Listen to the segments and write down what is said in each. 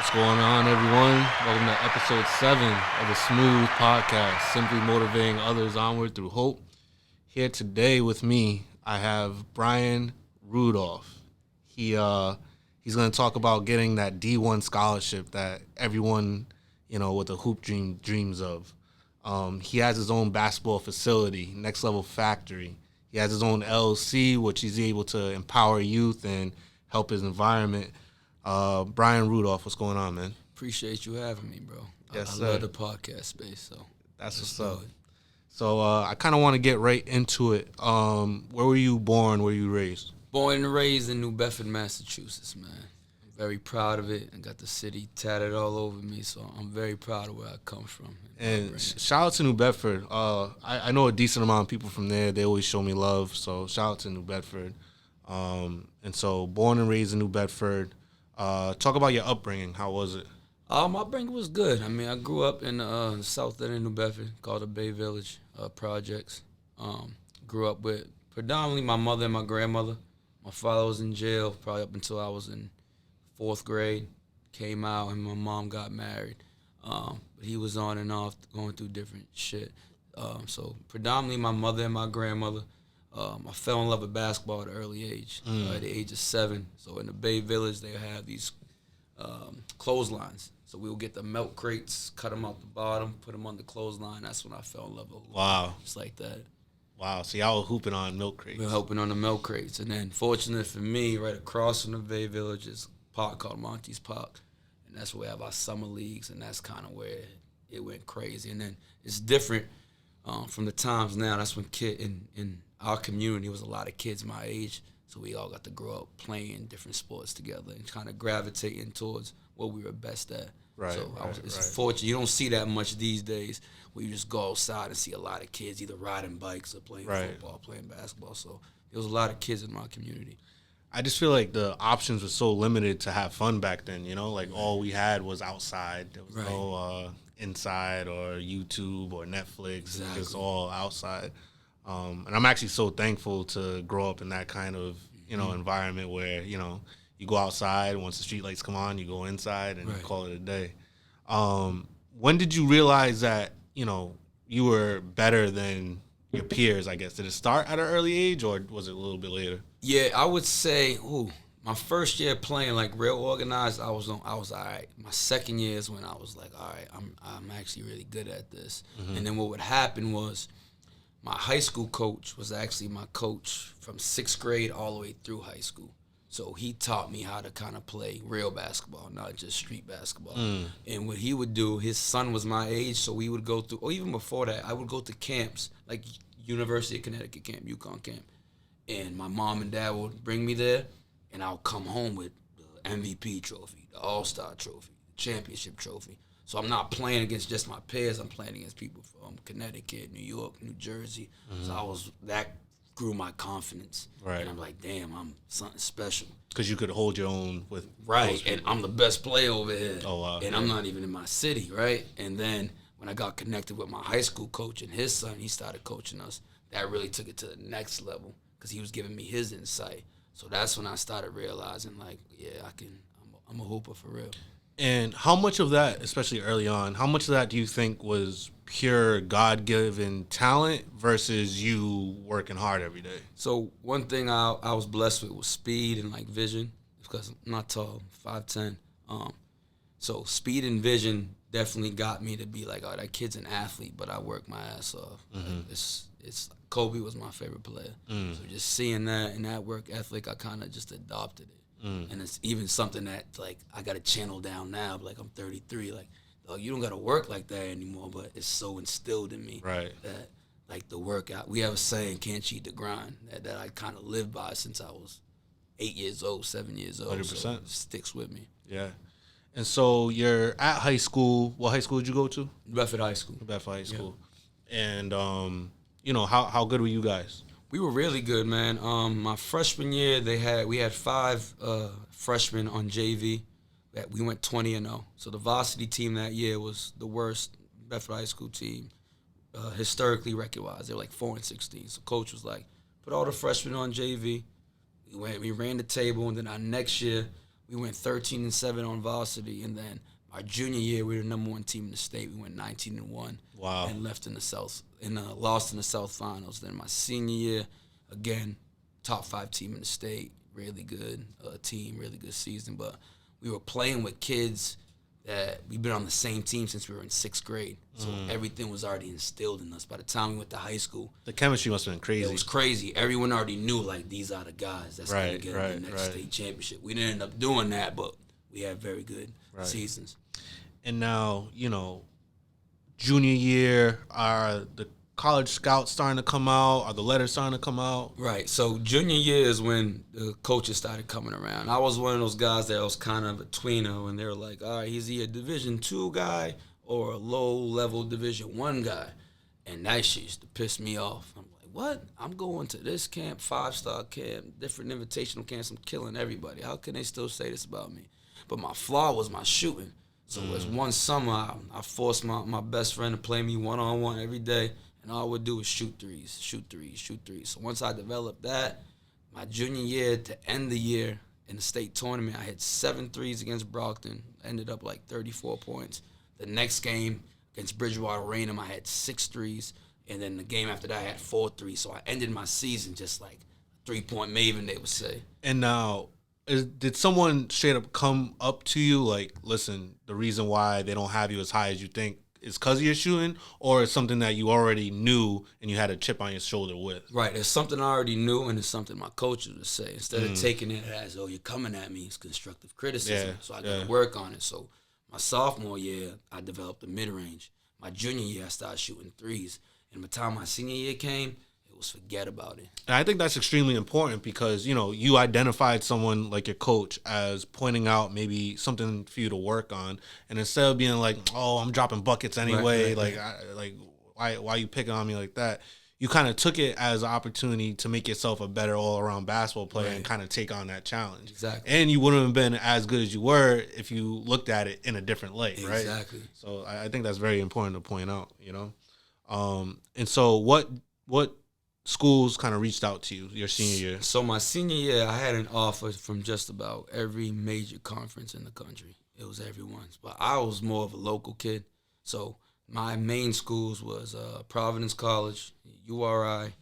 What's going on, everyone? Welcome to episode 7 of the Smooth Podcast, simply motivating others onward through hope. Here today with me, I have Brian Rudolph. He's going to talk about getting that D1 scholarship that everyone, with a hoop dreams of. He has his own basketball facility, Next Level Factory. He has his own LLC, which he's able to empower youth and help his environment. Brian Rudolph, what's going on, man? Appreciate you having me, bro. Yes, I love the podcast space, so that's what's up. So I kind of want to get right into it. Where were you born? Where were you raised? Born and raised in New Bedford, Massachusetts, man. I'm very proud of it. I got the city tatted all over me, so I'm very proud of where I come from. And shout out to New Bedford. I know a decent amount of people from there. They always show me love, so shout out to New Bedford. And so born and raised in New Bedford. Talk about your upbringing. How was it? My upbringing was good. I mean, I grew up in the south end of New Bedford, called the Bay Village Projects. Grew up with predominantly my mother and my grandmother. My father was in jail probably up until I was in 4th grade. Came out and my mom got married. But he was on and off going through different shit. So predominantly my mother and my grandmother. I fell in love with basketball at an early age, at the age of 7. So in the Bay Village, they have these clotheslines. So we would get the milk crates, cut them out the bottom, put them on the clothesline. That's when I fell in love with hooping. Wow. Just like that. Wow. So y'all were hooping on milk crates. We were hooping on the milk crates. And then, fortunate for me, right across from the Bay Village is a park called Monty's Park. And that's where we have our summer leagues, and that's kind of where it went crazy. And then it's different from the times now. That's when in our community was a lot of kids my age, so we all got to grow up playing different sports together and kind of gravitating towards what we were best at. Right. So it's fortunate. You don't see that much these days where you just go outside and see a lot of kids either riding bikes or playing football, playing basketball. So there was a lot of kids in my community. I just feel like the options were so limited to have fun back then, Like all we had was outside. There was no inside or YouTube or Netflix. Exactly. It was just all outside. And I'm actually so thankful to grow up in that kind of, environment where, you go outside, once the street lights come on, you go inside and call it a day. When did you realize that, you were better than your peers, I guess? Did it start at an early age or was it a little bit later? Yeah, I would say, my first year playing like real organized, I was all right. My second year is when I was like, all right, I'm actually really good at this. Mm-hmm. And then what would happen was my high school coach was actually my coach from 6th grade all the way through high school. So he taught me how to kind of play real basketball, not just street basketball. And what he would do, his son was my age, so we would go through, or even before that, I would go to camps, like University of Connecticut camp, UConn camp. And my mom and dad would bring me there, and I'll come home with the MVP trophy, the All-Star trophy, the championship trophy. So I'm not playing against just my peers. I'm playing against people from Connecticut, New York, New Jersey. So that grew my confidence. Right. And I'm like, damn, I'm something special. Because you could hold your own with and I'm the best player over here. Oh, wow. And I'm not even in my city, right? And then when I got connected with my high school coach and his son, he started coaching us. That really took it to the next level because he was giving me his insight. So that's when I started realizing, like, yeah, I'm a hooper for real. And how much of that, especially early on, how much of that do you think was pure God-given talent versus you working hard every day? So one thing I was blessed with was speed and like vision, because I'm not tall, 5'10". So speed and vision definitely got me to be like, oh, that kid's an athlete, but I work my ass off. Mm-hmm. Like it's Kobe was my favorite player. So just seeing that and that work ethic, I kind of just adopted it. And it's even something that, like, I got to channel down now. Like, I'm 33. Like, oh, you don't got to work like that anymore. But it's so instilled in me that, like, the workout. We have a saying, can't cheat the grind, that I kind of lived by since I was 8 years old, 7 years old. 100%. So it sticks with me. Yeah. And so you're at high school. What high school did you go to? Bedford High School. Bedford High School. Yeah. And, how good were you guys? We were really good, man. My freshman year, we had 5 freshmen on JV. We went 20-0. So the varsity team that year was the worst Bedford High School team, historically record-wise. They were like 4-16. So coach was like, put all the freshmen on JV. We ran the table, and then our next year we went 13-7 on varsity, and then our junior year we were the #1 team in the state. We went 19-1. Wow. And lost in the South finals. Then my senior year, again, top 5 team in the state, really good team, really good season. But we were playing with kids that we've been on the same team since we were in 6th grade. So everything was already instilled in us. By the time we went to high school, The chemistry must have been crazy. it was crazy. Everyone already knew, like, these are the guys that's going to Right, get right, the next right. state championship. We didn't end up doing that, but we had very good seasons. And now, junior year, are the college scouts starting to come out? Are the letters starting to come out? Right. So junior year is when the coaches started coming around. I was one of those guys that was kind of a tweener, and they were like, all right, is he a Division II guy or a low-level Division I guy? And that shit used to piss me off. I'm like, what? I'm going to this camp, 5-star camp, different invitational camps. I'm killing everybody. How can they still say this about me? But my flaw was my shooting. So it was one summer, I forced my best friend to play me one-on-one every day, and all I would do was shoot threes. So once I developed that, my junior year to end the year in the state tournament, I hit 7 threes against Brockton, ended up like 34 points. The next game against Bridgewater Raynham, I had 6 threes, and then the game after that, I had 4 threes. So I ended my season just like a 3-point maven, they would say. And now, did someone straight up come up to you like, listen, the reason why they don't have you as high as you think is because of your shooting, or it's something that you already knew and you had a chip on your shoulder with? Right. It's something I already knew, and it's something my coaches would say. Instead of taking it as, oh, you're coming at me, it's constructive criticism. Yeah, So I got to work on it. So my sophomore year, I developed the mid-range. My junior year, I started shooting threes. And by the time my senior year came, it was forget about it. And I think that's extremely important because, you identified someone like your coach as pointing out maybe something for you to work on. And instead of being like, oh, I'm dropping buckets anyway, why you picking on me like that? You kind of took it as an opportunity to make yourself a better all-around basketball player and kind of take on that challenge. Exactly. And you wouldn't have been as good as you were if you looked at it in a different light, right? Exactly. So I think that's very important to point out, And so what schools kind of reached out to you your senior year? So my senior year, I had an offer from just about every major conference in the country. It was everyone's. But I was more of a local kid. So my main schools was Providence College, URI,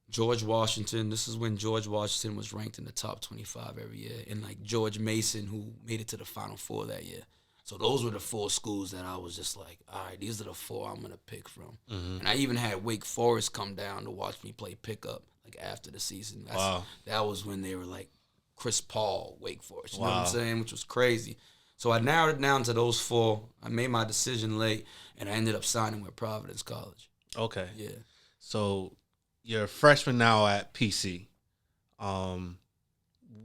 George Washington. This is when George Washington was ranked in the top 25 every year. And like George Mason, who made it to the Final Four that year. So those were the 4 schools that I was just like, all right, these are the 4 I'm going to pick from. Mm-hmm. And I even had Wake Forest come down to watch me play pickup, like after the season. That was when they were like Chris Paul, Wake Forest, you know what I'm saying, which was crazy. So I narrowed it down to those 4. I made my decision late, and I ended up signing with Providence College. Okay. Yeah. So you're a freshman now at PC.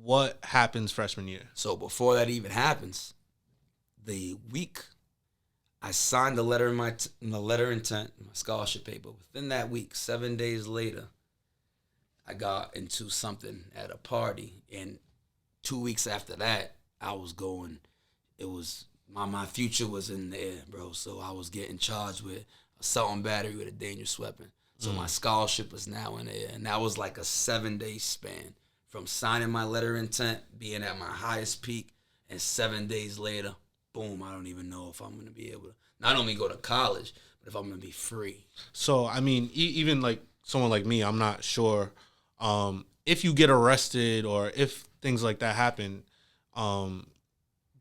What happens freshman year? So before that even happens, the week I signed the letter of intent, my scholarship paper. Within that week, 7 days later, I got into something at a party, and 2 weeks after that, I was going. It was my future was in the air, bro. So I was getting charged with assault and battery with a dangerous weapon. So my scholarship was now in the air, and that was like a 7-day span from signing my letter of intent, being at my highest peak, and 7 days later, boom, I don't even know if I'm going to be able to not only go to college, but if I'm going to be free. So, I mean, even like someone like me, I'm not sure if you get arrested or if things like that happen,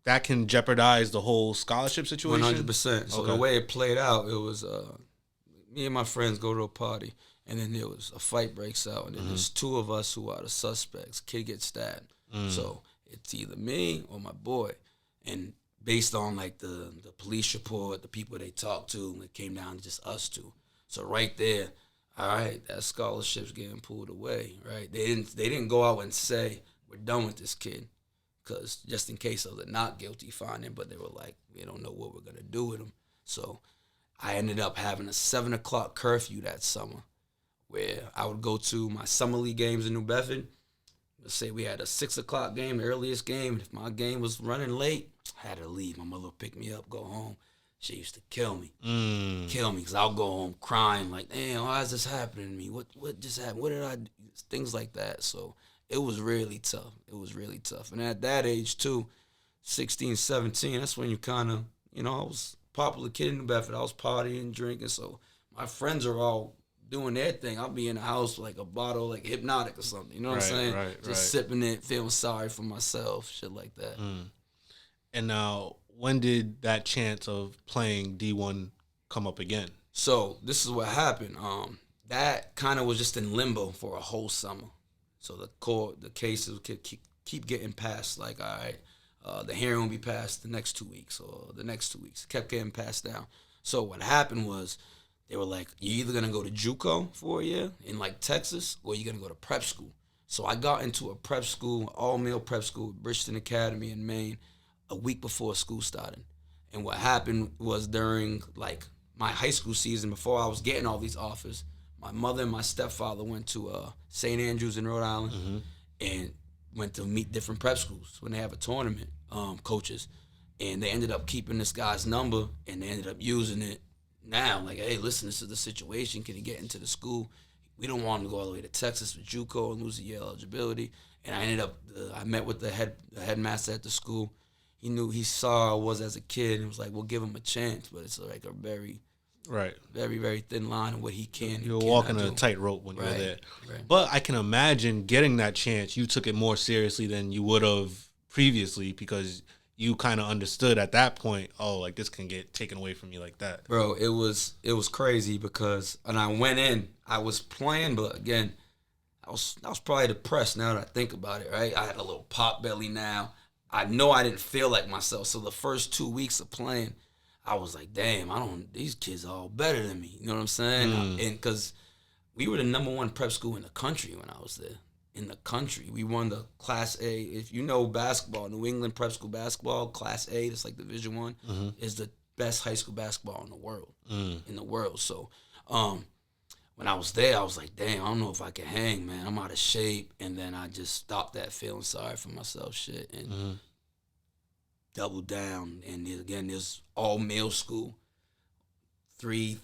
that can jeopardize the whole scholarship situation? 100%. So the way it played out, it was me and my friends go to a party, and then there was a fight breaks out, and then there's 2 of us who are the suspects. Kid gets stabbed. So it's either me or my boy. And based on like the police report, the people they talked to, it came down to just us 2. So right there, all right, that scholarship's getting pulled away, right? They didn't go out and say, we're done with this kid, because just in case of the not guilty finding, but they were like, we don't know what we're going to do with him. So I ended up having a 7 o'clock curfew that summer where I would go to my summer league games in New Bedford. Let's say we had a 6 o'clock game, the earliest game. If my game was running late, I had to leave. My mother would pick me up, go home. She used to kill me. Kill me, because I'll go home crying like, damn, why is this happening to me? What just happened? What did I do? Things like that. So it was really tough. It was really tough. And at that age, too, 16, 17, that's when you kind of, I was a popular kid in New Bedford. I was partying, drinking, so my friends are all doing their thing. I'll be in the house with, like, a bottle, like, Hypnotic or something. You know what I'm saying? Just sipping it, feeling sorry for myself, shit like that. And now, when did that chance of playing D1 come up again? So this is what happened. That kind of was just in limbo for a whole summer. So the cases could keep getting passed. Like, all right, the hearing will be passed the next 2 weeks or the next 2 weeks. It kept getting passed down. So what happened was they were like, you're either going to go to JUCO for a year in, like, Texas, or you're going to go to prep school. So I got into a prep school, all-male prep school, Bridgeton Academy in Maine, a week before school started. And what happened was during, like, my high school season, before I was getting all these offers, my mother and my stepfather went to St. Andrews in Rhode Island and went to meet different prep schools when they have a tournament, coaches. And they ended up keeping this guy's number, and they ended up using it now. Like, hey, listen, this is the situation. Can he get into the school? We don't want him to go all the way to Texas for JUCO and lose the year eligibility. And I ended up, I met with the headmaster at the school. He saw how I was as a kid and was like, we'll give him a chance. But it's like a very, very thin line of what he can. You're walking a tightrope when you're there. Right. But I can imagine getting that chance, you took it more seriously than you would have previously, because you kind of understood at that point, oh, like, this can get taken away from me like that. Bro, it was crazy because, and I went in, I was playing, but again, I was probably depressed now that I think about it, right? I had a little pot belly now. I know I didn't feel like myself. So the first 2 weeks of playing, I was like, damn, these kids are all better than me. You know what I'm saying? And because we were the #1 prep school in the country when I was there. In the country. We won the Class A. If you know basketball, New England prep school basketball, Class A, that's like Division I, is the best high school basketball in the world. So when I was there, I was like, damn, I don't know if I can hang, man. I'm out of shape. And then I just stopped that feeling sorry for myself shit and doubled down. And again, there's all male school, 3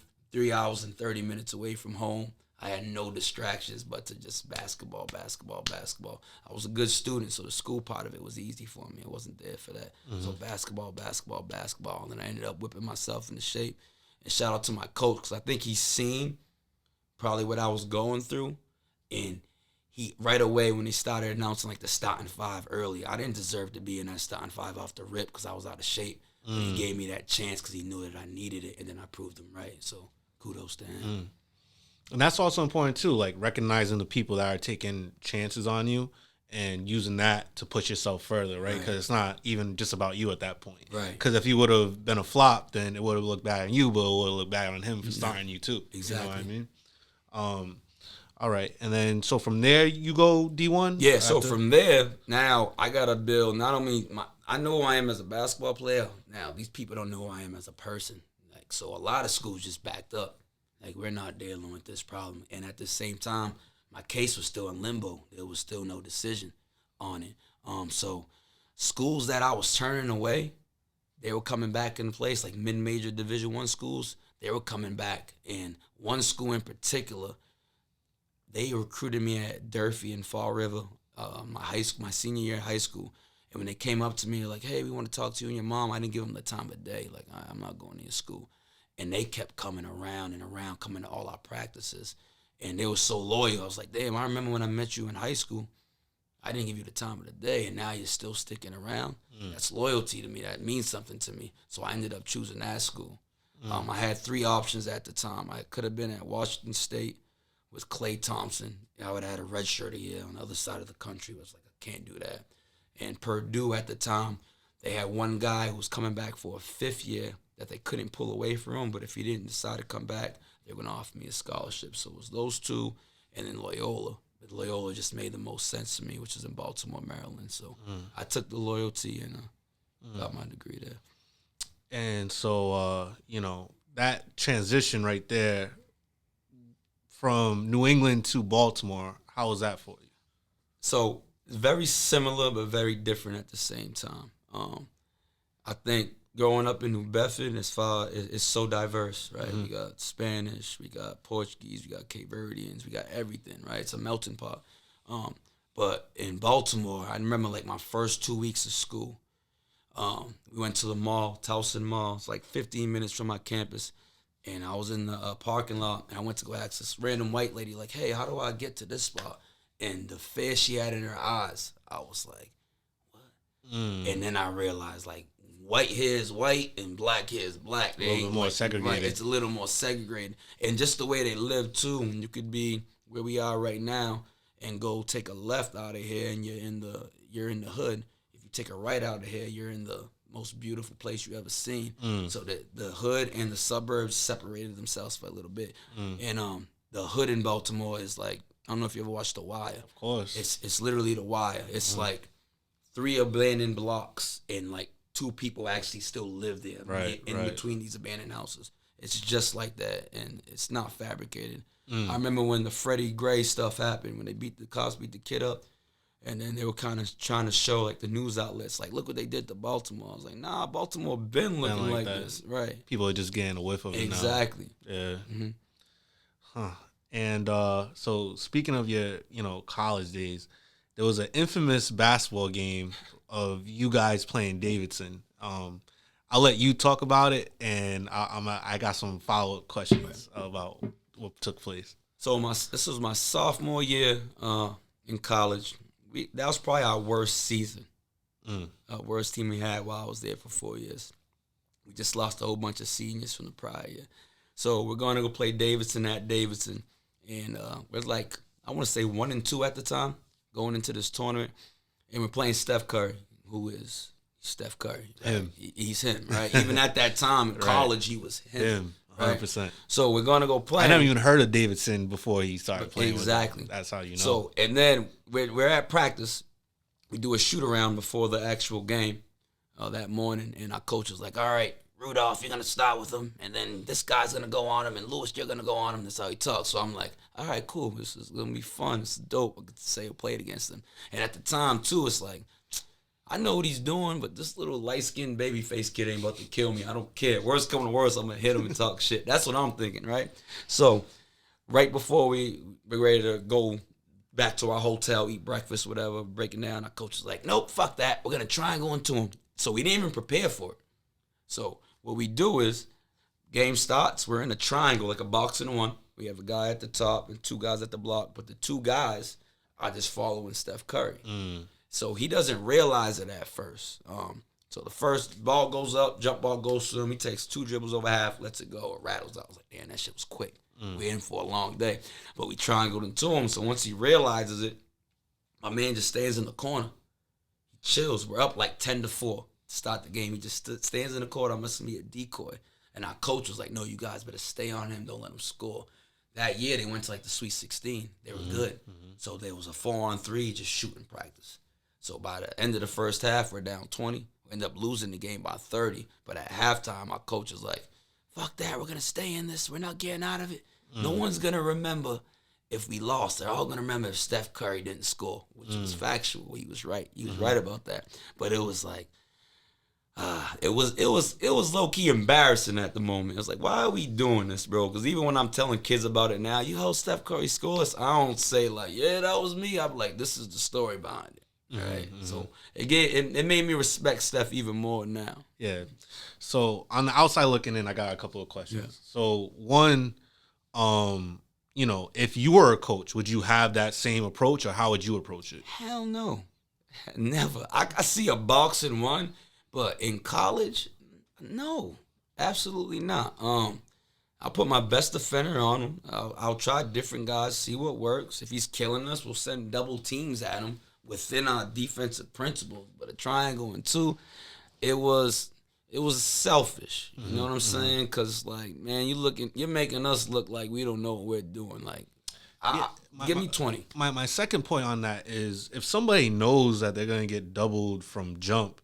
hours and 30 minutes away from home. I had no distractions but to just basketball. I was a good student, so the school part of it was easy for me. I wasn't there for that. So basketball. And then I ended up whipping myself into shape. And shout out to my coach, because I think he's seen probably what I was going through. And he, right away when he started announcing, like, the starting 5 early, I didn't deserve to be in that starting 5 off the rip because I was out of shape. But he gave me that chance because he knew that I needed it, and then I proved him right. So kudos to him. And that's also important, too, like, recognizing the people that are taking chances on you and using that to push yourself further, right? Because it's not even just about you at that point. Right. Because if you would have been a flop, then it would have looked bad on you, but it would have looked bad on him for starting you, too. Exactly. You know what I mean? All right. And then, so from there, you go D1? Yeah, so from there, now I got to build not only I know who I am as a basketball player. Now, these people don't know who I am as a person. Like, so a lot of schools just backed up. Like, we're not dealing with this problem. And at the same time, my case was still in limbo. There was still no decision on it. So schools that I was turning away, they were coming back into place, like mid-major Division I schools. They were coming back. And one school in particular, they recruited me at Durfee in Fall River, my senior year of high school. And when they came up to me, like, hey, we want to talk to you and your mom, I didn't give them the time of day. Like, I'm not going to your school. And they kept coming around and around, coming to all our practices. And they were so loyal. I was like, damn, I remember when I met you in high school, I didn't give you the time of the day, and now you're still sticking around. That's loyalty to me. That means something to me. So I ended up choosing that school. I had 3 options at the time. I could have been at Washington State with Klay Thompson. I would have had a red shirt a year on the other side of the country. I was like, I can't do that. And Purdue at the time, they had one guy who was coming back for a 5th year that they couldn't pull away from him, but if he didn't decide to come back, they were going to offer me a scholarship. So it was those 2, and then Loyola. But Loyola just made the most sense to me, which is in Baltimore, Maryland. So I took the loyalty and got my degree there. And so, that transition right there from New England to Baltimore, how was that for you? So it's very similar but very different at the same time. I think growing up in New Bedford, it's so diverse, right? We got Spanish, we got Portuguese, we got Cape Verdeans, we got everything, right? It's a melting pot. But in Baltimore, I remember like my first 2 weeks of school. We went to the mall, Towson Mall. It's like 15 minutes from my campus. And I was in the parking lot, and I went to go ask this random white lady, like, hey, how do I get to this spot? And the fear she had in her eyes, I was like, what? And then I realized, like, white hair is white and black hair is black. A little bit more segregated. Right, it's a little more segregated. And just the way they live, too. You could be where we are right now and go take a left out of here, and you're in the hood. If you take a right out of here, you're in the most beautiful place you ever seen. So the hood and the suburbs separated themselves for a little bit. And the hood in Baltimore is like, I don't know if you ever watched The Wire. Of course. It's literally The Wire. It's like 3 abandoned blocks and like 2 people actually still live there in between these abandoned houses. It's just like that, and it's not fabricated. I remember when the Freddie Gray stuff happened, when the cops beat the kid up. And then they were kind of trying to show, like, the news outlets, like, look what they did to Baltimore. I was like, nah, Baltimore been looking like this. Right. People are just getting a whiff of it now. Exactly. Yeah. And so speaking of your, college days, there was an infamous basketball game of you guys playing Davidson. I'll let you talk about it, and I got some follow-up questions about what took place. So this was my sophomore year in college. That was probably our worst season. Our worst team we had while I was there for 4 years. We just lost a whole bunch of seniors from the prior year. So we're going to go play Davidson at Davidson. And we're like, I want to say 1-2 at the time, going into this tournament. And we're playing Steph Curry, who is Steph Curry. Him. He's him, right? Even at that time in college, he was him. 100%. Right? So we're going to go play. I never even heard of Davidson before he started playing exactly. with him. That's how you know. So, and then we're at practice. We do a shoot-around before the actual game that morning, and our coach was like, all right, Rudolph, you're going to start with him, and then this guy's going to go on him, and Lewis, you're going to go on him. That's how he talks. So I'm like, all right, cool. This is going to be fun. This is dope. I get to say I played against him. And at the time, too, it's like, I know what he's doing, but this little light-skinned baby-faced kid ain't about to kill me. I don't care. Worst come to worst, I'm going to hit him and talk shit. That's what I'm thinking, right? So right before we're ready to go back to our hotel, eat breakfast, whatever, breaking down, our coach is like, nope, fuck that. We're going to try and go into him. So we didn't even prepare for it. So what we do is, game starts, we're in a triangle, like a box in one. We have a guy at the top and 2 guys at the block, but the 2 guys are just following Steph Curry. So he doesn't realize it at first. So the first ball goes up, jump ball goes to him. He takes 2 dribbles over half, lets it go, it rattles out. I was like, damn, that shit was quick. We're in for a long day. But we triangled into him. So once he realizes it, my man just stays in the corner. He chills. We're up like 10-4 to start the game. He just stands in the corner. I must be a decoy. And our coach was like, no, you guys better stay on him. Don't let him score. That year, they went to like the Sweet 16. They were good. So there was a 4-on-3 just shooting practice. So by the end of the first half, we're down 20. We end up losing the game by 30. But at halftime, our coach is like, fuck that. We're going to stay in this. We're not getting out of it. No one's going to remember if we lost. They're all going to remember if Steph Curry didn't score, which was factual. He was right. He was right about that. But it was like, it was low-key embarrassing at the moment. It was like, why are we doing this, bro? Because even when I'm telling kids about it now, you helped Steph Curry scoreless, I don't say like, yeah, that was me. I'm like, this is the story behind it. Right. So again, it made me respect Steph even more now. Yeah. So on the outside looking in, I got a couple of questions. Yeah. So one, if you were a coach, would you have that same approach, or how would you approach it? Hell no, never. I see a box in one, but in college, no, absolutely not. I'll put my best defender on him. I'll try different guys, see what works. If he's killing us, we'll send double teams at him within our defensive principles. But a triangle and 2, it was selfish. You know what I'm saying? Because, like, man, you're making us look like we don't know what we're doing. Like, give me 20. My second point on that is, if somebody knows that they're going to get doubled from jump,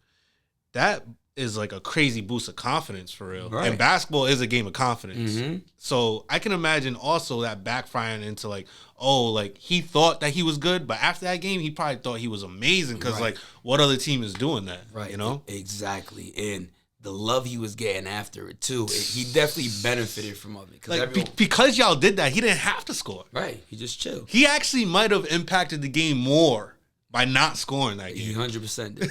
that is like a crazy boost of confidence for real. Right. And basketball is a game of confidence. So I can imagine also that backfiring into like, oh, like he thought that he was good, but after that game, he probably thought he was amazing because like what other team is doing that? Right. You know? Exactly. And the love he was getting after it too, he definitely benefited from it. Like, because y'all did that, he didn't have to score. Right. He just chilled. He actually might have impacted the game more by not scoring that He game. 100% did.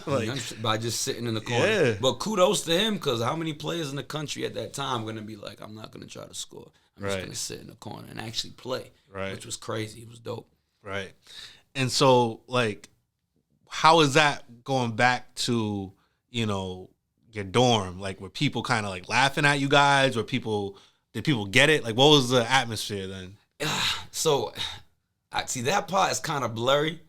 Like, 100% by just sitting in the corner. Yeah. But kudos to him, because how many players in the country at that time were going to be like, I'm not going to try to score. I'm just going to sit in the corner and actually play, which was crazy. It was dope. Right. And so, like, how is that going back to, you know, your dorm? Like, were people kind of, like, laughing at you guys? Did people get it? Like, what was the atmosphere then? So, I see that part is kind of blurry.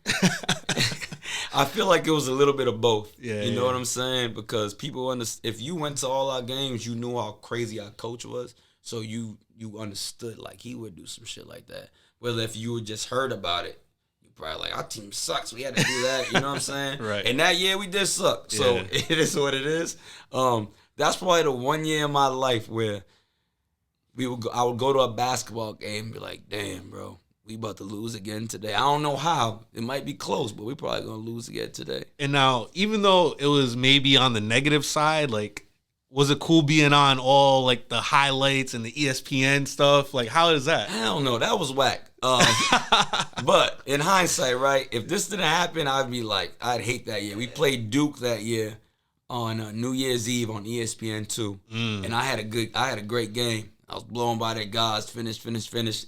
I feel like it was a little bit of both. Yeah, you know what I'm saying? Because people if you went to all our games, you knew how crazy our coach was. So you understood, like, he would do some shit like that. Whether if you had just heard about it, you probably like, our team sucks. We had to do that. You know what I'm saying? Right. And that year we did suck. So it is what it is. That's probably the one year in my life where I would go to a basketball game and be like, damn, bro, we about to lose again today. I don't know how. It might be close, but we probably going to lose again today. And now, even though it was maybe on the negative side, like, was it cool being on all, like, the highlights and the ESPN stuff? Like, how is that? Hell no, that was whack. But in hindsight, right, if this didn't happen, I'd be like, I'd hate that year. We played Duke that year on New Year's Eve on ESPN2, and I had a great game. I was blown by their guys, finished,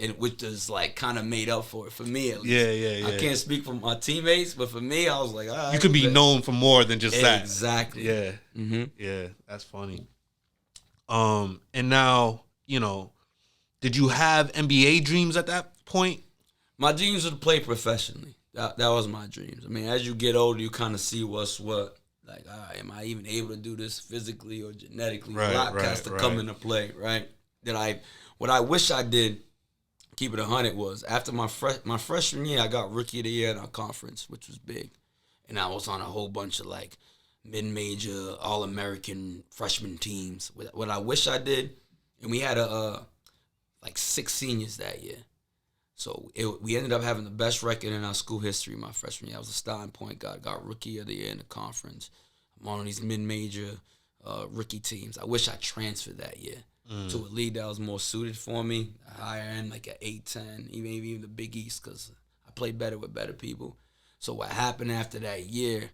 and which is like kind of made up for it, for me at least. Yeah. I can't speak for my teammates, but for me, I was like, all right. You could be known for more than just that. Exactly. Yeah. Mm-hmm. Yeah, that's funny. And now, you know, did you have NBA dreams at that point? My dreams were to play professionally. That was my dreams. I mean, as you get older, you kind of see what's what. Like, all right, am I even able to do this physically or genetically? A lot has to come into play, right? What I wish I did, keep it 100, was after my freshman year, I got Rookie of the Year in our conference, which was big. And I was on a whole bunch of, like, mid-major, all-American freshman teams. What I wish I did, and we had like 6 seniors that year. So we ended up having the best record in our school history my freshman year. I was a starting point guard, got Rookie of the Year in the conference. I'm on these mid-major rookie teams. I wish I transferred that year to a league that was more suited for me, a higher end, like an 8-10, even the Big East, because I played better with better people. So what happened after that year,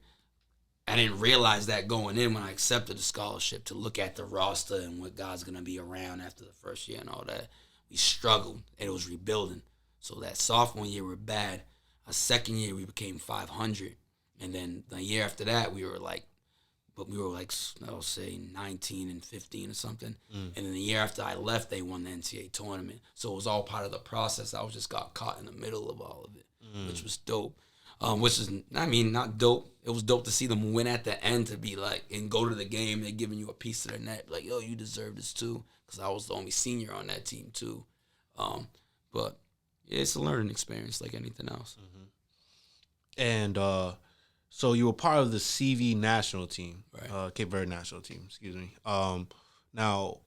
I didn't realize that going in when I accepted the scholarship, to look at the roster and what guys going to be around after the first year and all that. We struggled, and it was rebuilding. So that sophomore year, we were bad. Our second year, we became 500. And then the year after that, we were like, I'll say 19 and 15 or something. And then the year after I left, they won the NCAA tournament. So it was all part of the process. I just got caught in the middle of all of it, which was dope. Not dope. It was dope to see them win at the end, to be like, and go to the game, they're giving you a piece of their neck. Like, yo, you deserve this too. Because I was the only senior on that team too. But yeah, it's a learning experience like anything else. And so you were part of the CV national team, Right. Cape Verde national team, excuse me. Now,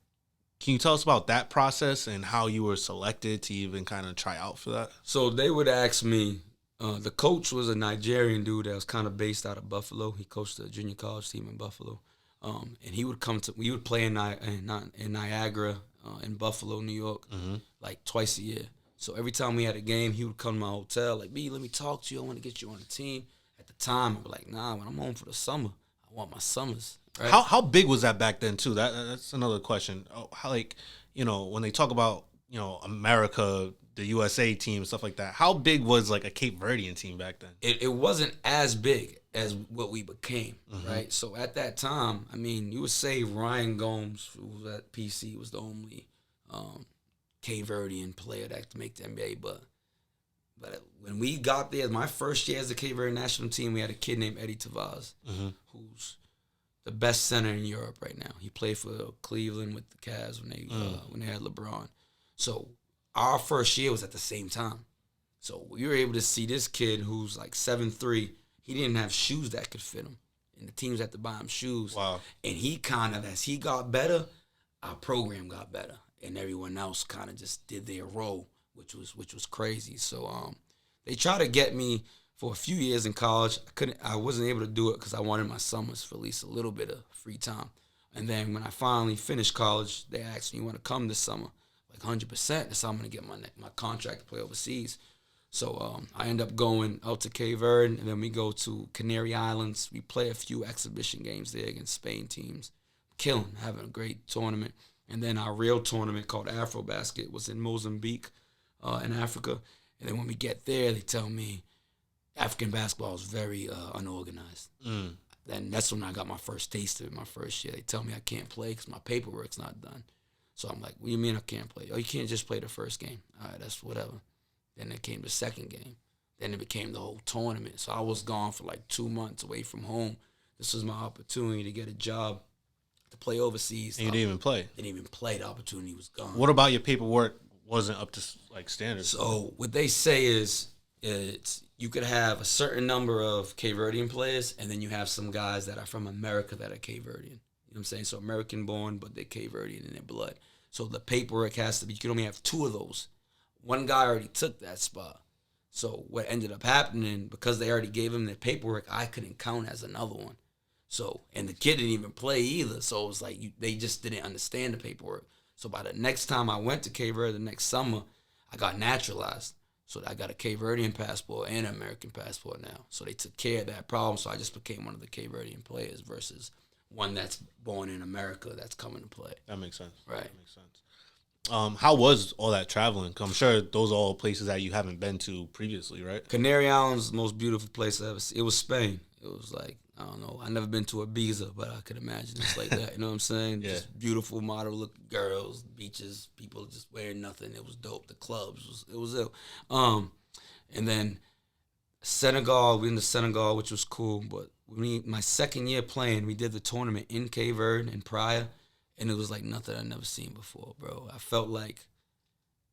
can you tell us about that process and how you were selected to even kind of try out for that? So they would ask me, the coach was a Nigerian dude that was kind of based out of Buffalo. He coached the junior college team in Buffalo. And he would we would play in Niagara, in Buffalo, New York, like twice a year. So every time we had a game, he would come to my hotel, like, B, let me talk to you. I want to get you on the team. At the time, I'd be like, nah, when I'm home for the summer, I want my summers. Right? How big was that back then, too? That's another question. How, like, you know, when they talk about, you know, America, the USA team, stuff like that, how big was, like, a Cape Verdean team back then? It wasn't as big as what we became, right? So at that time, I mean, you would say Ryan Gomes, who was at PC, was the only Cape Verdean player that could make the NBA, but when we got there, my first year as the Cape Verde national team, we had a kid named Eddie Tavaz, who's the best center in Europe right now. He played for Cleveland with the Cavs when they had LeBron. So our first year was at the same time. So we were able to see this kid who's like 7'3". He didn't have shoes that could fit him, and the teams had to buy him shoes. Wow. And he kind of, as he got better, our program got better, and everyone else kind of just did their role, which was crazy. So they tried to get me for a few years in college. I wasn't able to do it because I wanted my summers for at least a little bit of free time. And then when I finally finished college, they asked me, you want to come this summer? Like 100%. That's how I'm going to get my contract to play overseas. So I end up going out to Cape Verde, and then we go to Canary Islands. We play a few exhibition games there against Spain teams. Killing, having a great tournament. And then our real tournament called Afrobasket was in Mozambique in Africa. And then when we get there, they tell me African basketball is very unorganized. Then that's when I got my first taste of it, my first year. They tell me I can't play because my paperwork's not done. So I'm like, what do you mean I can't play? Oh, you can't just play the first game. All right, that's whatever. Then it came the second game. Then it became the whole tournament. So I was gone for like 2 months away from home. This was my opportunity to get a job to play overseas. And you didn't even play? Didn't even play. The opportunity was gone. What about your paperwork wasn't up to like standards? So what they say is you could have a certain number of Cape Verdean players, and then you have some guys that are from America that are Cape Verdean. You know what I'm saying? So American born, but they're Cape Verdean in their blood. So the paperwork has to be, you can only have 2 of those. One guy already took that spot. So what ended up happening, because they already gave him their paperwork, I couldn't count as another one. So, and the kid didn't even play either. So it was like they just didn't understand the paperwork. So by the next time I went to Cape Verde, the next summer, I got naturalized. So I got a Cape Verdean passport and an American passport now. So they took care of that problem. So I just became one of the Cape Verdean players versus one that's born in America that's coming to play. That makes sense. Right. That makes sense. How was all that traveling? 'Cause I'm sure those are all places that you haven't been to previously, right? Canary Islands, the most beautiful place I ever seen. It was Spain. It was like, I don't know. I never been to Ibiza, but I could imagine it's like that. You know what I'm saying? Yeah. Just beautiful model-looking girls, beaches, people just wearing nothing. It was dope. The clubs, it was ill. And then Senegal, we went to Senegal, which was cool. But my second year playing, we did the tournament in Cape Verde and Praia. And it was like nothing I'd never seen before, bro. I felt like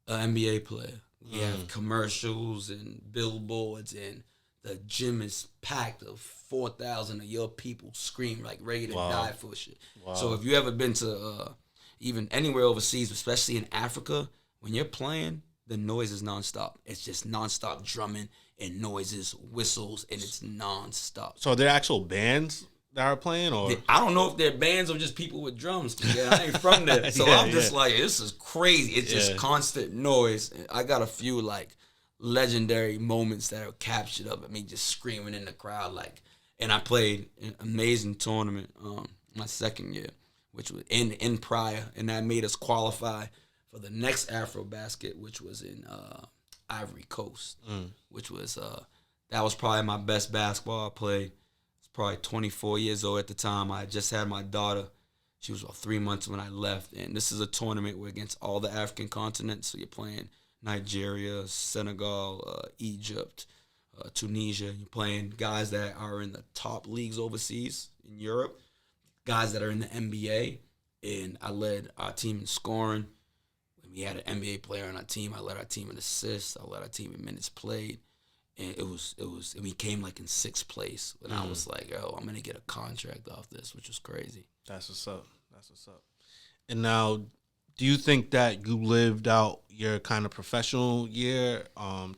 an NBA player. We have commercials and billboards, and the gym is packed of 4,000 of your people scream like ready to die for shit. Wow. So if you ever been to even anywhere overseas, especially in Africa, when you're playing, the noise is nonstop. It's just nonstop drumming and noises, whistles, and it's nonstop. So are there actual bands that are playing, or I don't know if they're bands or just people with drums. Yeah, I ain't from there, so I'm just like, this is crazy. It's just constant noise. I got a few like legendary moments that are captured of me just screaming in the crowd, like. And I played an amazing tournament my second year, which was in Praia, and that made us qualify for the next Afrobasket, which was in Ivory Coast, which was that was probably my best basketball I played. Probably 24 years old at the time. I just had my daughter. She was about 3 months when I left. And this is a tournament where against all the African continents. So you're playing Nigeria, Senegal, Egypt, Tunisia. You're playing guys that are in the top leagues overseas in Europe, guys that are in the NBA. And I led our team in scoring. When we had an NBA player on our team, I led our team in assists. I led our team in minutes played. And and we came like in 6th place. And I was like, yo, I'm going to get a contract off this, which was crazy. That's what's up. That's what's up. And now, do you think that you lived out your kind of professional year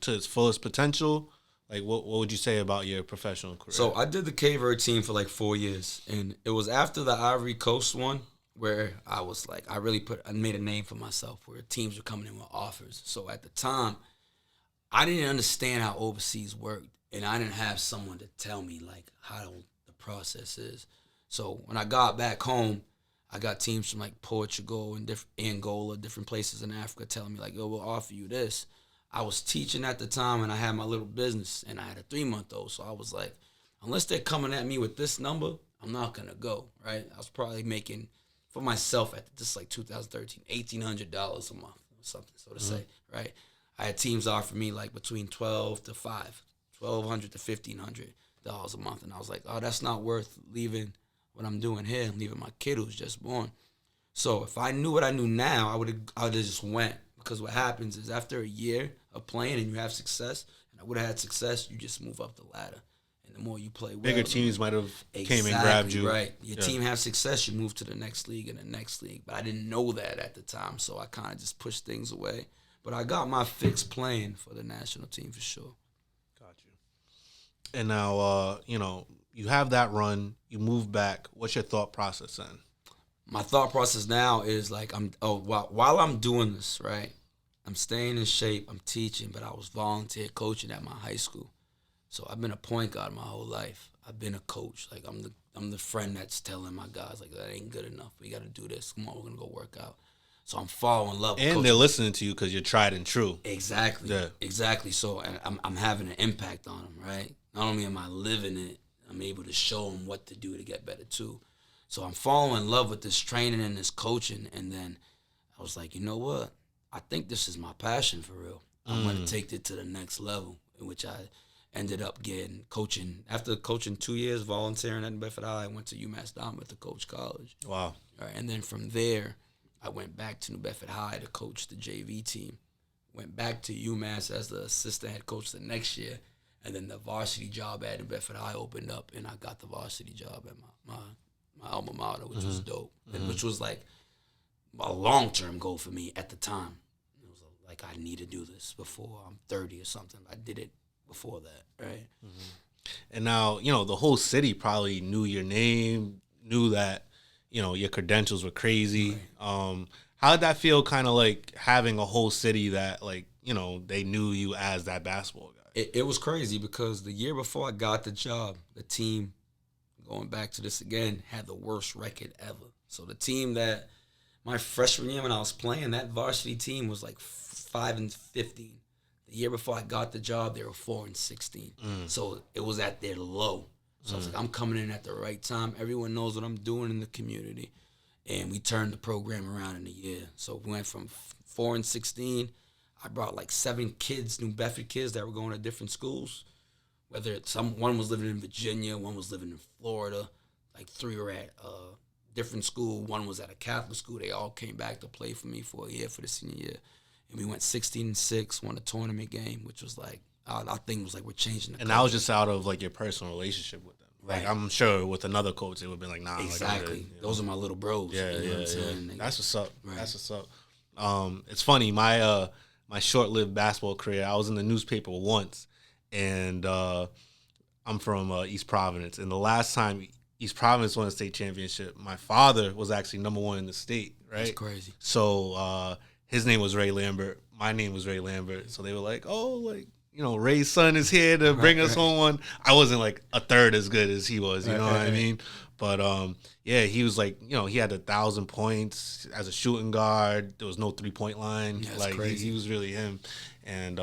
to its fullest potential? Like, what would you say about your professional career? So I did the Cape Verde team for like 4 years. And it was after the Ivory Coast one where I was like, I made a name for myself where teams were coming in with offers. So at the time, I didn't understand how overseas worked, and I didn't have someone to tell me like how the process is. So when I got back home, I got teams from like Portugal and Angola, different places in Africa telling me like, yo, we'll offer you this. I was teaching at the time, and I had my little business, and I had a 3-month-old. So I was like, unless they're coming at me with this number, I'm not going to go, right? I was probably making, for myself at this like 2013, $1,800 a month or something, so to say, right? I had teams offer me like between $1,200 to $1,200 to $1,500 a month, and I was like, oh, that's not worth leaving what I'm doing here and leaving my kid who's just born. So if I knew what I knew now, I would have just went, because what happens is after a year of playing and you have success, and I would have had success, you just move up the ladder, and the more you play well, bigger teams might have came and grabbed you. Right, your team has success, you move to the next league and the next league, but I didn't know that at the time, so I kind of just pushed things away. But I got my fix playing for the national team for sure. Got you. And now, you have that run. You move back. What's your thought process then? My thought process now is like while I'm doing this, right, I'm staying in shape. I'm teaching, but I was volunteer coaching at my high school. So I've been a point guard my whole life. I've been a coach. Like I'm the friend that's telling my guys like that ain't good enough. We got to do this. Come on, we're gonna go work out. So I'm falling in love with And coaching. they're listening to you because you're tried and true. Exactly. Yeah. Exactly. So and I'm having an impact on them, right? Not only am I living it, I'm able to show them what to do to get better too. So I'm falling in love with this training and this coaching, and then I was like, you know what? I think this is my passion for real. I'm going to take it to the next level, in which I ended up getting coaching. After coaching 2 years, volunteering at New Bedford High, I went to UMass Dartmouth to coach college. Wow. All right, and then from there, I went back to New Bedford High to coach the JV team. Went back to UMass as the assistant head coach the next year, and then the varsity job at New Bedford High opened up, and I got the varsity job at my alma mater, which was dope, and which was like a long-term goal for me at the time. It was like, I need to do this before I'm 30 or something. I did it before that, right? And now, the whole city probably knew your name, knew that, your credentials were crazy. Right. How did that feel, kind of like having a whole city that, like, they knew you as that basketball guy? It was crazy because the year before I got the job, the team, going back to this again, had the worst record ever. So the team that my freshman year when I was playing, that varsity team was like 5-15. The year before I got the job, they were 4-16. So it was at their low. So I was like, I'm coming in at the right time. Everyone knows what I'm doing in the community. And we turned the program around in a year. So we went from 4-16. I brought like 7 kids, New Bedford kids that were going to different schools. Whether one was living in Virginia, one was living in Florida, like 3 were at different school, one was at a Catholic school. They all came back to play for me for a year for the senior year, and we went 16-6, won a tournament game, which was like our thing was like we're changing the and culture. that was just out of like your personal relationship with them. Like, I'm sure with another coach, it would have been like, nah. Exactly. Like, those are my little bros. Yeah, you know what I'm saying? That's what's up. Right. That's what's up. It's funny. My short-lived basketball career, I was in the newspaper once, and I'm from East Providence. And the last time East Providence won a state championship, my father was actually number 1 in the state, right? That's crazy. So his name was Ray Lambert. My name was Ray Lambert. So they were like, oh, like, Ray's son is here to bring us home one. I wasn't like a third as good as he was, you know what I mean? But yeah, he was like, he had 1,000 points as a shooting guard. There was no 3-point line. Yeah, like crazy. He was really him. And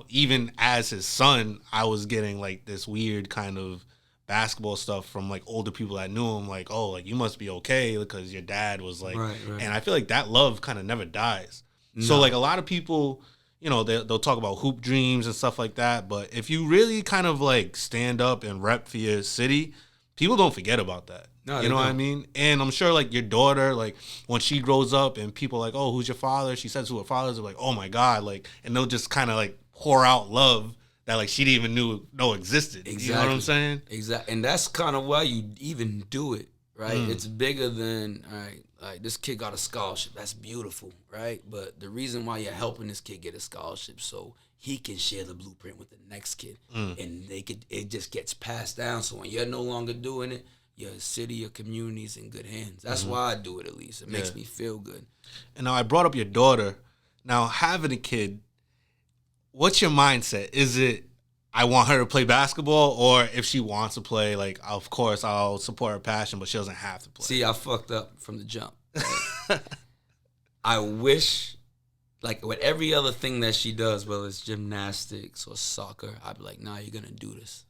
even as his son, I was getting like this weird kind of basketball stuff from like older people that knew him, like, oh, like you must be okay because your dad was like, Right. And I feel like that love kind of never dies. No. So like a lot of people, they'll talk about hoop dreams and stuff like that, but if you really kind of like stand up and rep for your city, people don't forget about that. No, you know what I mean? And I'm sure like your daughter, like when she grows up and people are like, oh, who's your father? She says who her father is, like, oh my God, like, and they'll just kind of like pour out love that like she didn't even know existed. Exactly. You know what I'm saying? Exactly. And that's kind of why you even do it, right? It's bigger than, all right, like this kid got a scholarship. That's beautiful, right? But the reason why you're helping this kid get a scholarship so he can share the blueprint with the next kid. And it just gets passed down. So when you're no longer doing it, your city, your community's in good hands. That's why I do it, at least. It makes me feel good. And now I brought up your daughter. Now, having a kid, what's your mindset? Is it, I want her to play basketball, or if she wants to play, like, of course, I'll support her passion, but she doesn't have to play? See, I fucked up from the jump. Right? I wish, like, with every other thing that she does, whether it's gymnastics or soccer, I'd be like, nah, you're going to do this.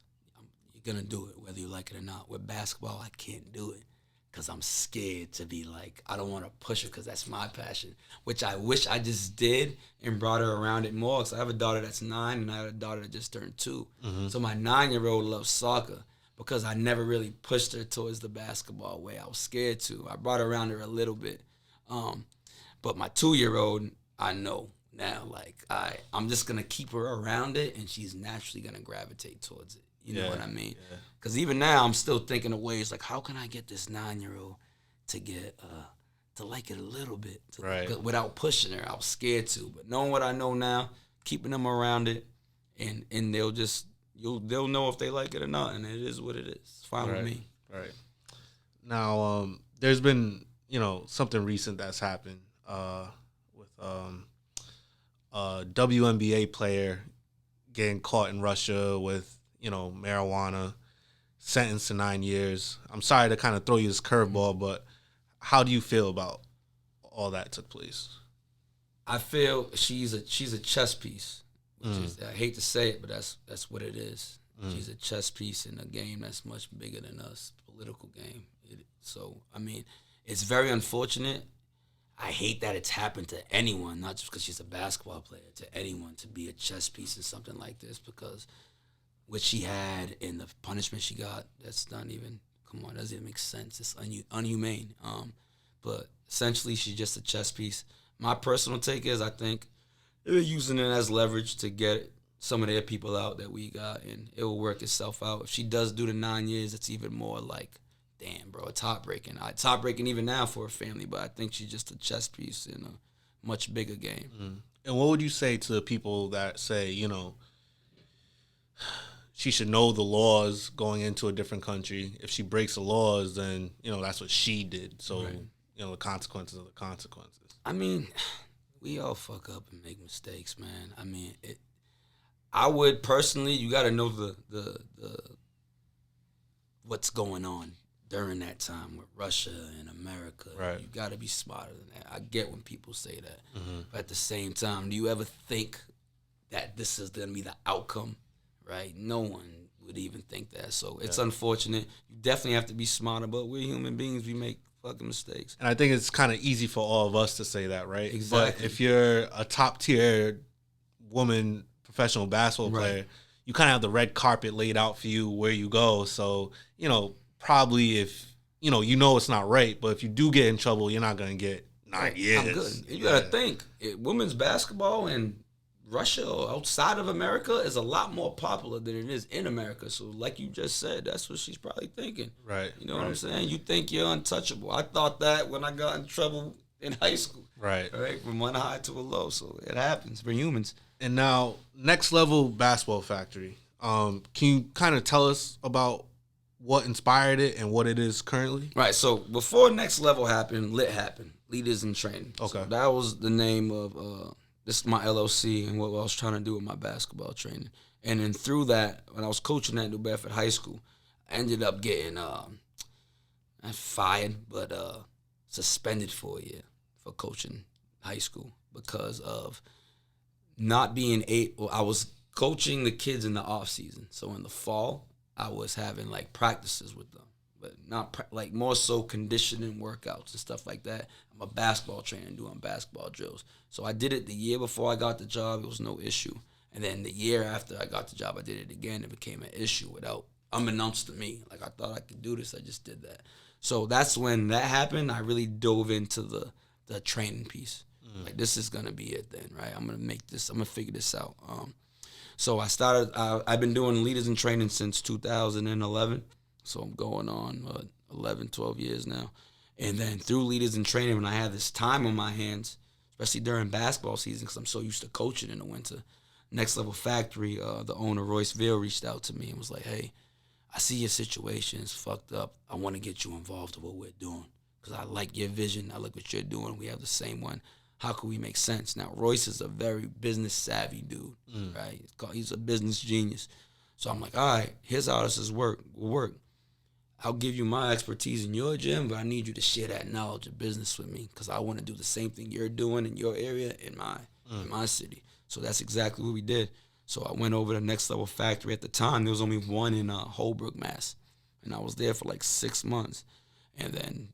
You're going to do it, whether you like it or not. With basketball, I can't do it because I'm scared to be like, I don't want to push her because that's my passion, which I wish I just did and brought her around it more, because I have a daughter that's 9 and I have a daughter that just turned 2. So my 9-year-old loves soccer because I never really pushed her towards the basketball way. I was scared to. I brought her around her a little bit. But my 2-year-old, I know now, like, I'm just going to keep her around it and she's naturally going to gravitate towards it. You know what I mean? Because even now, I'm still thinking of ways, like, how can I get this 9-year-old to get, to like it a little bit, without pushing her? I was scared to. But knowing what I know now, keeping them around it, and they'll know if they like it or not, and it is what it is. It's fine with me. Right. Now, there's been, something recent that's happened with a WNBA player getting caught in Russia with, marijuana, sentenced to 9 years. I'm sorry to kind of throw you this curveball, but how do you feel about all that took place? I feel she's a chess piece. Which is, I hate to say it, but that's what it is. She's a chess piece in a game that's much bigger than us, political game. So, I mean, it's very unfortunate. I hate that it's happened to anyone, not just because she's a basketball player, to anyone to be a chess piece in something like this, because what she had and the punishment she got, that's not even, come on, doesn't even make sense. It's unhumane. But essentially, she's just a chess piece. My personal take is I think they're using it as leverage to get some of their people out that we got, and it will work itself out. If she does do the 9 years, it's even more like, damn, bro, it's heartbreaking. It's heartbreaking even now for her family, but I think she's just a chess piece in a much bigger game. And what would you say to the people that say, she should know the laws going into a different country? If she breaks the laws, then, that's what she did. So, Right. The consequences are the consequences. I mean, we all fuck up and make mistakes, man. I mean, I would personally, you got to know the what's going on during that time with Russia and America. Right. You got to be smarter than that. I get when people say that. But at the same time, do you ever think that this is going to be the outcome, right? No one would even think that. So it's unfortunate. You definitely have to be smarter, but we're human beings. We make fucking mistakes. And I think it's kind of easy for all of us to say that, right? Exactly. But if you're a top-tier woman professional basketball player, you kind of have the red carpet laid out for you where you go. So, probably if, it's not right, but if you do get in trouble, you're not going to get 9 years. I'm good. And you got to think, women's basketball in Russia or outside of America is a lot more popular than it is in America. So like you just said, that's what she's probably thinking. Right. You know what I'm saying? You think you're untouchable. I thought that when I got in trouble in high school. Right. From one high to a low. So it happens. We're humans. And now, Next Level Basketball Factory. Can you kind of tell us about what inspired it and what it is currently? Right. So before Next Level happened, LIT happened. Leaders in Training. Okay. So that was the name of this is my LLC and what I was trying to do with my basketball training. And then through that, when I was coaching at New Bedford High School, I ended up getting not fired, but suspended for a year for coaching high school because of not being able. I was coaching the kids in the off season, so in the fall I was having like practices with them, but not like more so conditioning workouts and stuff like that. I'm a basketball trainer doing basketball drills, so I did it the year before I got the job. It was no issue, and then the year after I got the job, I did it again. It became an issue without unbeknownst to me. Like I thought I could do this, I just did that. So that's when that happened. I really dove into the training piece. Like, this is going to be it then, right? I'm going to make this, I'm going to figure this out. So I started, I've been doing Leaders in Training since 2011. So I'm going on 11, 12 years now. And then through Leaders in Training, when I had this time on my hands, especially during basketball season, because I'm so used to coaching in the winter, Next Level Factory, the owner, Verde, reached out to me and was like, hey, I see your situation is fucked up. I want to get you involved in what we're doing because I like your vision. I like what you're doing. We have the same one. How can we make sense? Now, Royce is a very business-savvy dude, right? He's a business genius. So I'm like, all right, here's how this will work. I'll give you my expertise in your gym, but I need you to share that knowledge of business with me because I want to do the same thing you're doing in your area in my city. So that's exactly what we did. So I went over to Next Level Factory. At the time, there was only one in Holbrook, Mass. And I was there for like 6 months. And then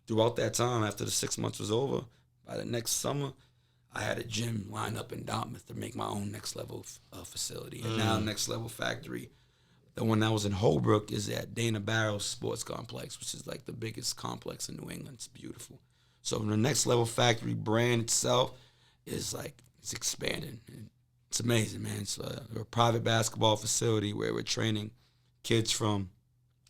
throughout that time, after the 6 months was over, by the next summer, I had a gym lined up in Dartmouth to make my own Next Level facility. And now Next Level Factory, the one that was in Holbrook, is at Dana Barrows Sports Complex, which is like the biggest complex in New England. It's beautiful. So the Next Level Factory brand itself is like, it's expanding. It's amazing, man. It's a private basketball facility where we're training kids from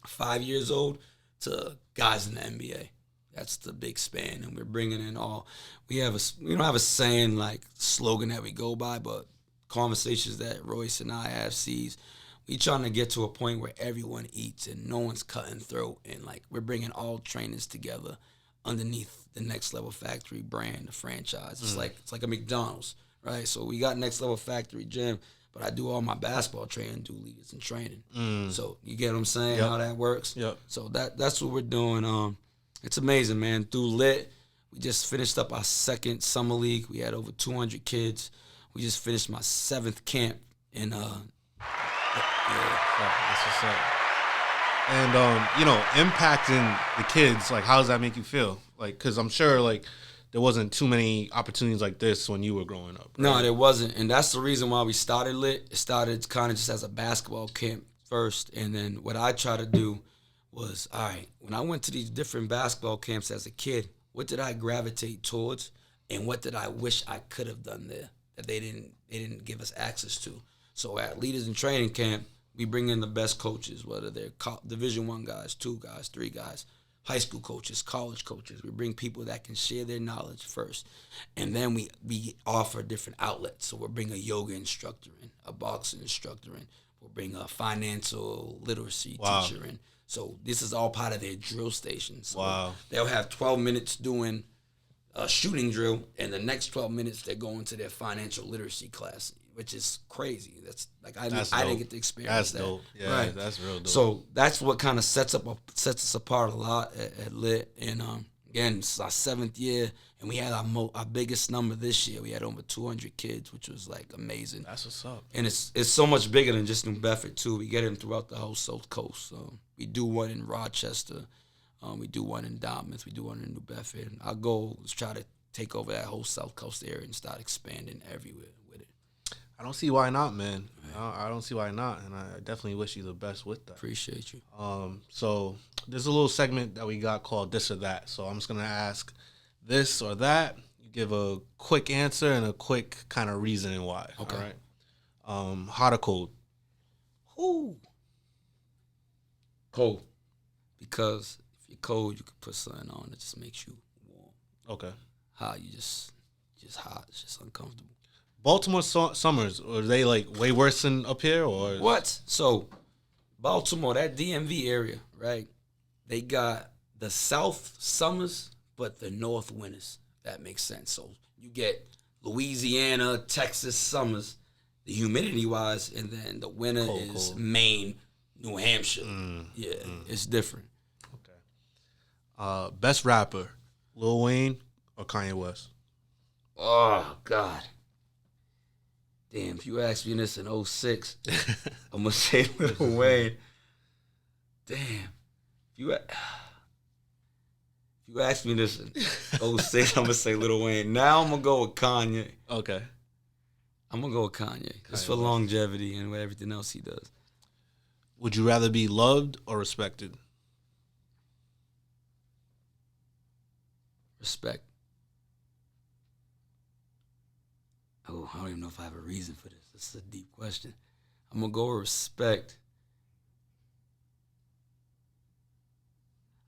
5 years old to guys in the NBA. That's the big span, and we're bringing in all. We don't have a saying like slogan that we go by, but conversations that Royce and I have sees. We trying to get to a point where everyone eats and no one's cutting throat, and like we're bringing all trainers together underneath the Next Level Factory brand, the franchise. It's like a McDonald's, right? So we got Next Level Factory Gym, but I do all my basketball training, do leaders and training. So you get what I'm saying, how that works? Yep. So that's what we're doing. It's amazing, man. Through Lit, we just finished up our second summer league. We had over 200 kids. We just finished my 7th camp in That's what's up. And impacting the kids, like, how does that make you feel? Like, because I'm sure, like, there wasn't too many opportunities like this when you were growing up. Right? No, there wasn't, and that's the reason why we started Lit. It started kind of just as a basketball camp first, and then what I try to do was, all right, when I went to these different basketball camps as a kid, what did I gravitate towards, and what did I wish I could have done there that they didn't give us access to? So at Leaders in Training Camp, we bring in the best coaches, whether they're Division I guys, 2 guys, 3 guys, high school coaches, college coaches. We bring people that can share their knowledge first. And then we offer different outlets. So we'll bring a yoga instructor in, a boxing instructor in. We'll bring a financial literacy teacher in. So this is all part of their drill station. So they'll have 12 minutes doing a shooting drill, and the next 12 minutes they're going to their financial literacy class, which is crazy. That's like I didn't get to experience that. That's dope. Yeah, right. That's real dope. So that's what kind of sets us apart a lot at Lit. And again, it's our 7th year, and we had our biggest number this year. We had over 200 kids, which was like amazing. That's what's up. And it's so much bigger than just New Bedford too. We get them throughout the whole South Coast. We do one in Rochester. We do one in Dartmouth. We do one in New Bedford. And our goal is try to take over that whole South Coast area and start expanding everywhere with it. I don't see why not, man. I don't see why not, and I definitely wish you the best with that. Appreciate you. So there's a little segment that we got called This or That. So I'm just going to ask this or that. You give a quick answer and a quick kind of reasoning why. Okay. All right. Hot or cold? Ooh. Cold. Because if you're cold, you can put something on that just makes you warm. Okay. Hot, you just hot. It's just uncomfortable. Baltimore summers, are they like way worse than up here, or what? So, Baltimore, that DMV area, right? They got the South summers, but the North winters. That makes sense. So you get Louisiana, Texas summers, the humidity wise, and then the winter is Maine, New Hampshire. It's different. Okay. Best rapper, Lil Wayne or Kanye West? Oh God. Damn, if you asked me this in 2006, I'm going to say Lil Wayne. Damn. If you asked me this in 2006, I'm going to say Lil Wayne. Now I'm going to go with Kanye. Okay. I'm going to go with Kanye. Just for longevity and everything else he does. Would you rather be loved or respected? Respect. Oh, I don't even know if I have a reason for this. This is a deep question. I'm going to go with respect.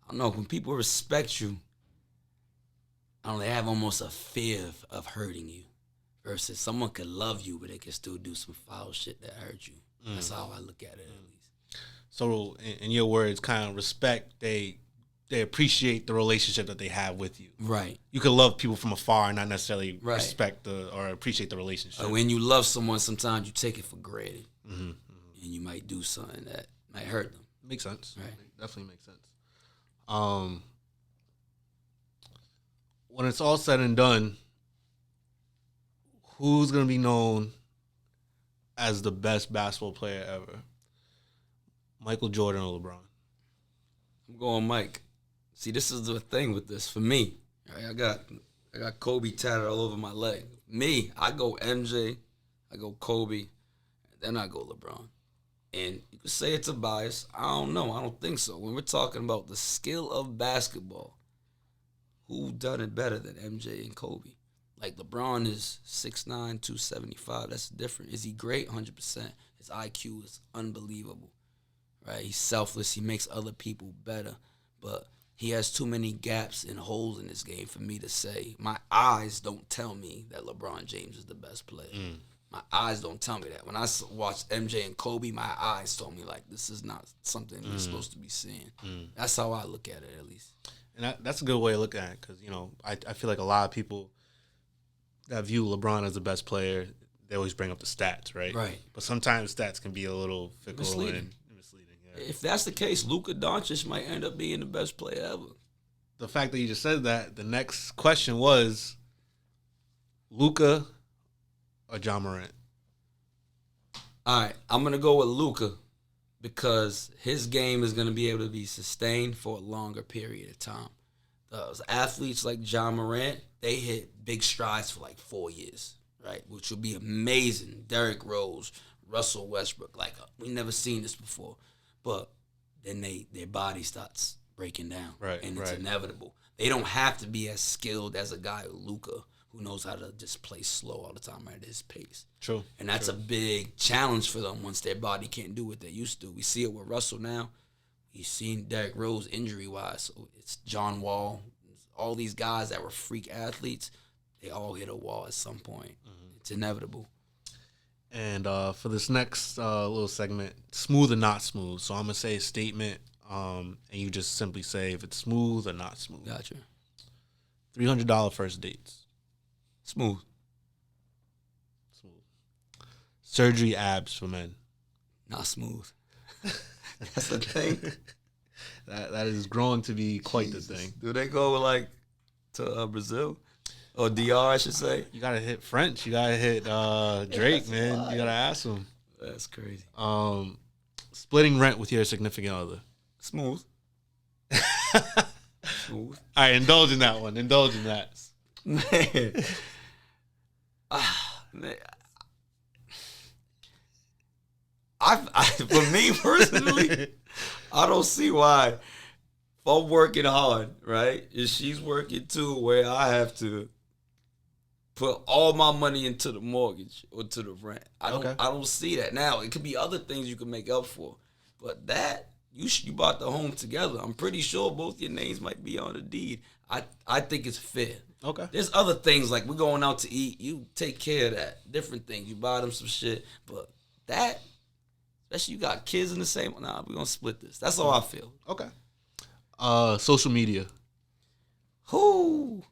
I don't know. When people respect you, I don't know, they have almost a fear of hurting you versus someone could love you, but they can still do some foul shit that hurt you. That's how I look at it, at least. So, in your words, kind of respect, they appreciate the relationship that they have with you. Right. You can love people from afar and not necessarily respect or appreciate the relationship. When you love someone, sometimes you take it for granted. And you might do something that might hurt them. Makes sense. Right. Definitely makes sense. When it's all said and done, who's going to be known as the best basketball player ever? Michael Jordan or LeBron? I'm going Mike. See, this is the thing with this for me. Right? I got Kobe tatted all over my leg. Me, I go MJ, I go Kobe, and then I go LeBron. And you could say it's a bias. I don't know. I don't think so. When we're talking about the skill of basketball, who done it better than MJ and Kobe? Like LeBron is 6'9", 275. That's different. Is he great? 100%. His IQ is unbelievable. Right? He's selfless. He makes other people better. But he has too many gaps and holes in his game for me to say. My eyes don't tell me that LeBron James is the best player. My eyes don't tell me that. When I watched MJ and Kobe, my eyes told me, like, this is not something you're supposed to be seeing. That's how I look at it, at least. And that's a good way of looking at it because, I feel like a lot of people that view LeBron as the best player, they always bring up the stats, right? Right. But sometimes stats can be a little fickle and misleading. Yeah. If that's the case, Luca Doncic might end up being the best player ever. The fact that you just said that, the next question was Luca or John Morant? All right, I'm going to go with Luca because his game is going to be able to be sustained for a longer period of time. Those athletes like John Morant, they hit big strides for like 4 years, right? Which would be amazing. Derrick Rose, Russell Westbrook, we never seen this before. But then their body starts breaking down, right? And it's inevitable. They don't have to be as skilled as a guy like Luca, who knows how to just play slow all the time at his pace. True. And that's a big challenge for them once their body can't do what they used to. We see it with Russell now. You've seen Derrick Rose injury-wise. So it's John Wall. All these guys that were freak athletes, they all hit a wall at some point. Mm-hmm. It's inevitable. And for this next little segment, smooth or not smooth. So I'm going to say a statement, and you just simply say if it's smooth or not smooth. Gotcha. $300 first dates. Smooth. Surgery abs for men. Not smooth. That's the thing. That is growing to be quite the thing. Do they go to Brazil or DR? I should say. You gotta hit French. You gotta hit Drake, man. Wild. You gotta ask him. That's crazy. Splitting rent with your significant other. Smooth. Smooth. All right, indulge in that one. Indulge in that. Man. For me personally, I don't see why. If I'm working hard, right, and she's working too, where I have to put all my money into the mortgage or to the rent. I don't see that. Now it could be other things you can make up for, but that you bought the home together. I'm pretty sure both your names might be on the deed. I think it's fair. Okay. There's other things like we're going out to eat. You take care of that. Different things. You buy them some shit, but that. Especially you got kids in the same. Nah, we're going to split this. That's all I feel. Okay. Social media. Who?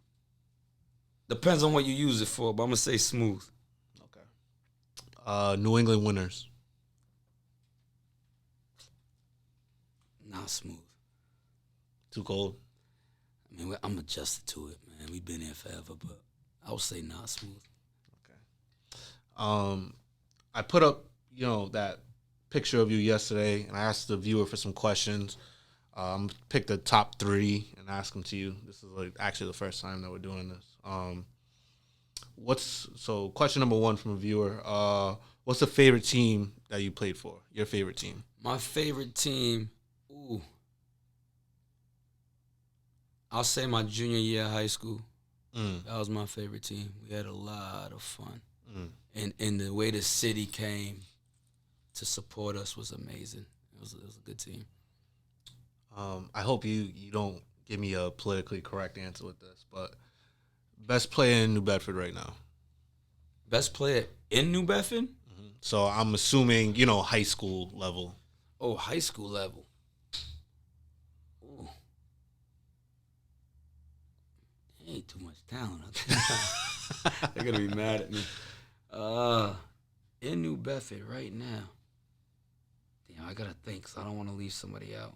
Depends on what you use it for, but I'm going to say smooth. Okay. New England winners. Not smooth. Too cold? I mean, I'm adjusted to it, man. We've been here forever, but I would say not smooth. Okay. I put up, that picture of you yesterday, and I asked the viewer for some questions. Pick the top 3 and ask them to you. This is actually the first time that we're doing this. Question number 1 from a viewer. What's the favorite team that you played for? Your favorite team? My favorite team, I'll say my junior year of high school. That was my favorite team. We had a lot of fun. And the way the city came to support us was amazing. It was a good team. I hope you don't give me a politically correct answer with this, but best player in New Bedford right now? Best player in New Bedford? Mm-hmm. So I'm assuming, high school level. Oh, high school level. Ooh. There ain't too much talent. They're going to be mad at me. In New Bedford right now. Damn, I got to think because I don't want to leave somebody out.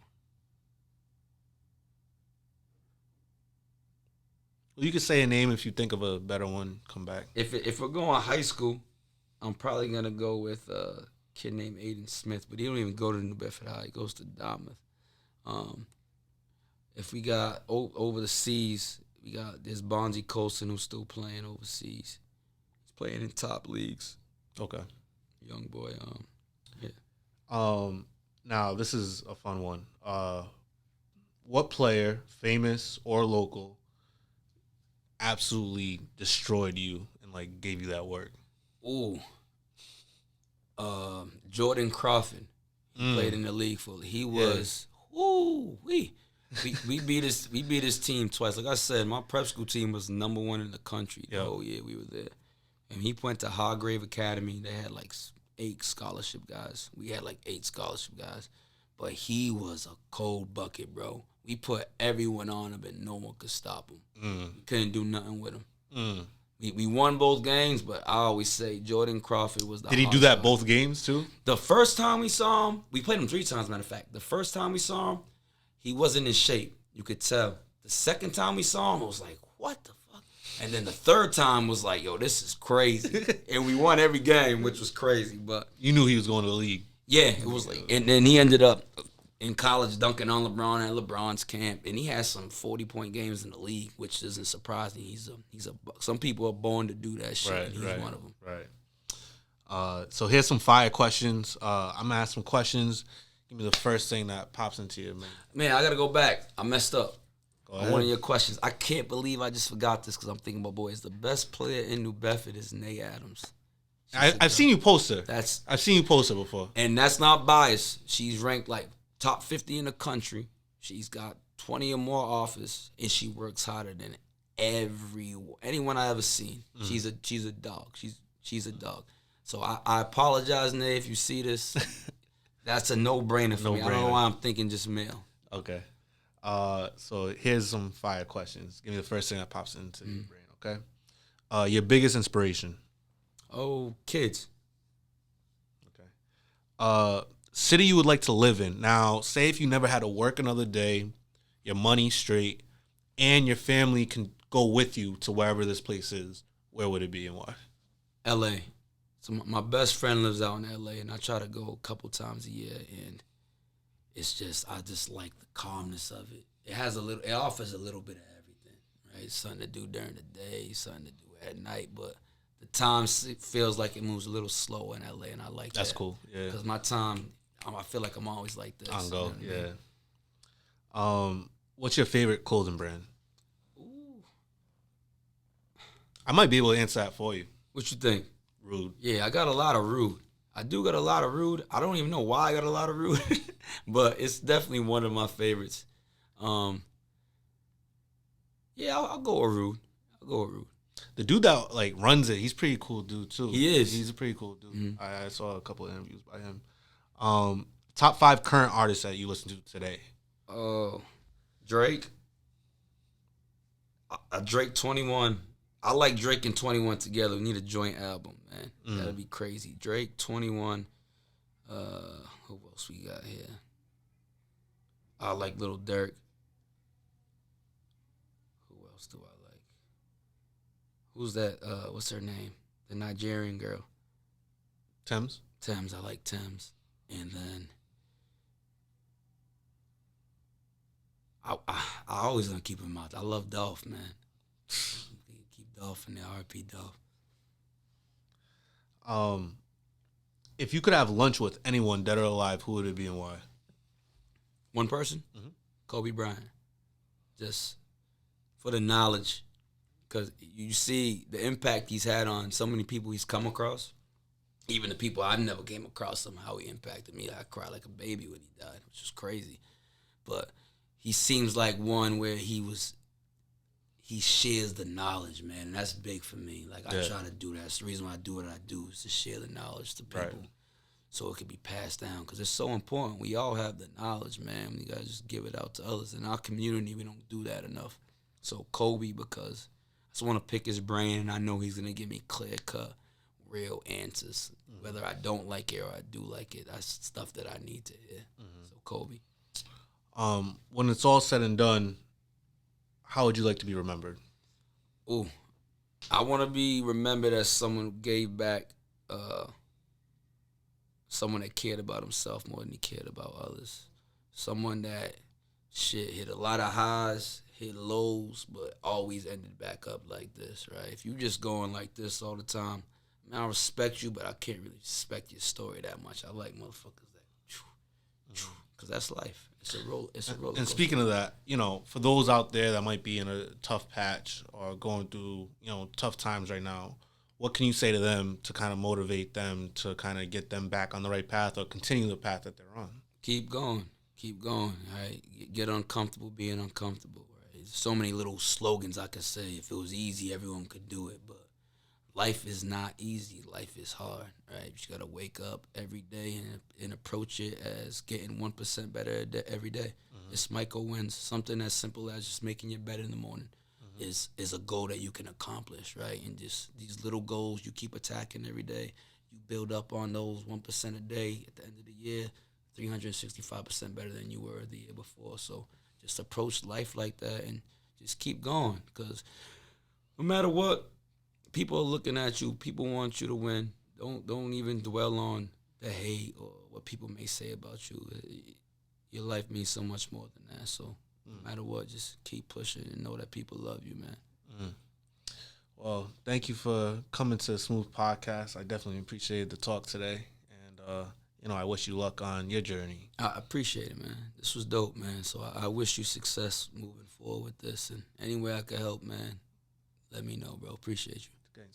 Well, you can say a name if you think of a better one. Come back. If we're going high school, I'm probably going to go with a kid named Aiden Smith, but he don't even go to New Bedford High. He goes to Dartmouth. If we got over the seas, there's Bonzi Colson who's still playing overseas. He's playing in top leagues. Okay. Young boy. Now, this is a fun one. What player, famous or local, absolutely destroyed you and gave you that work? Ooh. Jordan Crawford. He played in the league for. He was. We beat his team twice. Like I said, my prep school team was number 1 in the country. Yep. Oh yeah, we were there. And he went to Hargrave Academy. They had 8 scholarship guys. We had 8 scholarship guys. But he was a cold bucket, bro. we put everyone on him, and no one could stop him. We couldn't do nothing with him. We won both games, but I always say Jordan Crawford was the. Did he do that both games too? The first time we saw him, we played him 3 times. Matter of fact, the first time we saw him, he wasn't in shape. You could tell. The second time we saw him, I was like, what the fuck? And then the third time was like, yo, this is crazy. And we won every game, which was crazy. But you knew he was going to the league. Yeah, it was like, and then he ended up in college dunking on LeBron at LeBron's camp, and he has some 40-point games in the league, which isn't surprising. He's a some people are born to do that shit, and he's one of them. Right. So here's some fire questions. I'm gonna ask some questions. Give me the first thing that pops into your mind. Man, I gotta go back. I messed up. Go ahead. One of your questions. I can't believe I just forgot this because I'm thinking about boys. The best player in New Bedford is Nay Adams. I've seen you post her. I've seen you post her before. And that's not biased. She's ranked like top 50 in the country. She's got 20 or more offers, and she works harder than anyone I ever seen. She's a dog. She's a dog. So I apologize, Nay, if you see this. That's a no-brainer for me. I don't know why I'm thinking just male. Okay. So here's some fire questions. Give me the first thing that pops into your brain, okay? Your biggest inspiration? Oh, kids. Okay. City you would like to live in. Now, say if you never had to work another day, your money's straight, and your family can go with you to wherever this place is, where would it be and why? L.A. So my best friend lives out in L.A., and I try to go a couple times a year, and it's just, I just like the calmness of it. It offers a little bit of everything, right? Something to do during the day, something to do at night, but the time feels like it moves a little slower in L.A., and I like that. That's cool, yeah. Because my time, I feel like I'm always like this. On go, you know what yeah. I mean? What's your favorite clothing brand? Ooh. I might be able to answer that for you. What you think? Rude. Yeah, I got a lot of Rude. I do got a lot of Rude. I don't even know why I got a lot of Rude, but it's definitely one of my favorites. Yeah, I'll go with Rude. The dude that like runs it, he's a pretty cool dude too. He is. He's a pretty cool dude. I saw a couple of interviews by him. Top 5 current artists that you listen to today. Drake. Drake 21. I like Drake and 21 together. We need a joint album, man. That'd be crazy. Drake, 21. Who else we got here? I like Lil Durk. Who else do I like? Who's that? What's her name? The Nigerian girl. Thames. I like Thames. And then I always gonna keep him out. I love Dolph, man. Keep Dolph in there. R.P. Dolph. If you could have lunch with anyone, dead or alive, who would it be and why? One person? Kobe Bryant. Just for the knowledge. Because you see the impact he's had on so many people he's come across. Even the people I've never came across, somehow he impacted me. I cried like a baby when he died, which was crazy. But he seems like one where he shares the knowledge, man. And that's big for me. Like, I try to do that. That's the reason why I do what I do, is to share the knowledge to people. Right. So it can be passed down. Because it's so important. We all have the knowledge, man. We got to just give it out to others. In our community, we don't do that enough. So Kobe, because I just want to pick his brain, and I know he's going to give me clear-cut, real answers. Whether I don't like it or I do like it, that's stuff that I need to hear. So Kobe. When it's all said and done, how would you like to be remembered? Ooh, I want to be remembered as someone who gave back, someone that cared about himself more than he cared about others. Someone that, hit a lot of highs, hit lows, but always ended back up like this, right? If you just going like this all the time, I respect you, but I can't really respect your story that much. I like motherfuckers that, because that's life. It's a roller coaster. And speaking of that, for those out there that might be in a tough patch or going through, tough times right now, what can you say to them to kind of motivate them to kind of get them back on the right path or continue the path that they're on? Keep going, right? Get uncomfortable being uncomfortable, right? There's so many little slogans I could say. If it was easy, everyone could do it, but life is not easy. Life is hard, right? You just got to wake up every day and approach it as getting 1% better every day. It's micro wins. Something as simple as just making your bed in the morning is a goal that you can accomplish, right? And just these little goals you keep attacking every day. You build up on those 1% a day. At the end of the year, 365% better than you were the year before. So just approach life like that and just keep going, because no matter what, people are looking at you. People want you to win. Don't even dwell on the hate or what people may say about you. Your life means so much more than that. So no matter what, just keep pushing and know that people love you, man. Well, thank you for coming to the Smooth Podcast. I definitely appreciate the talk today. And, I wish you luck on your journey. I appreciate it, man. This was dope, man. So I wish you success moving forward with this. And any way I could help, man, let me know, bro. Appreciate you. Thanks, man.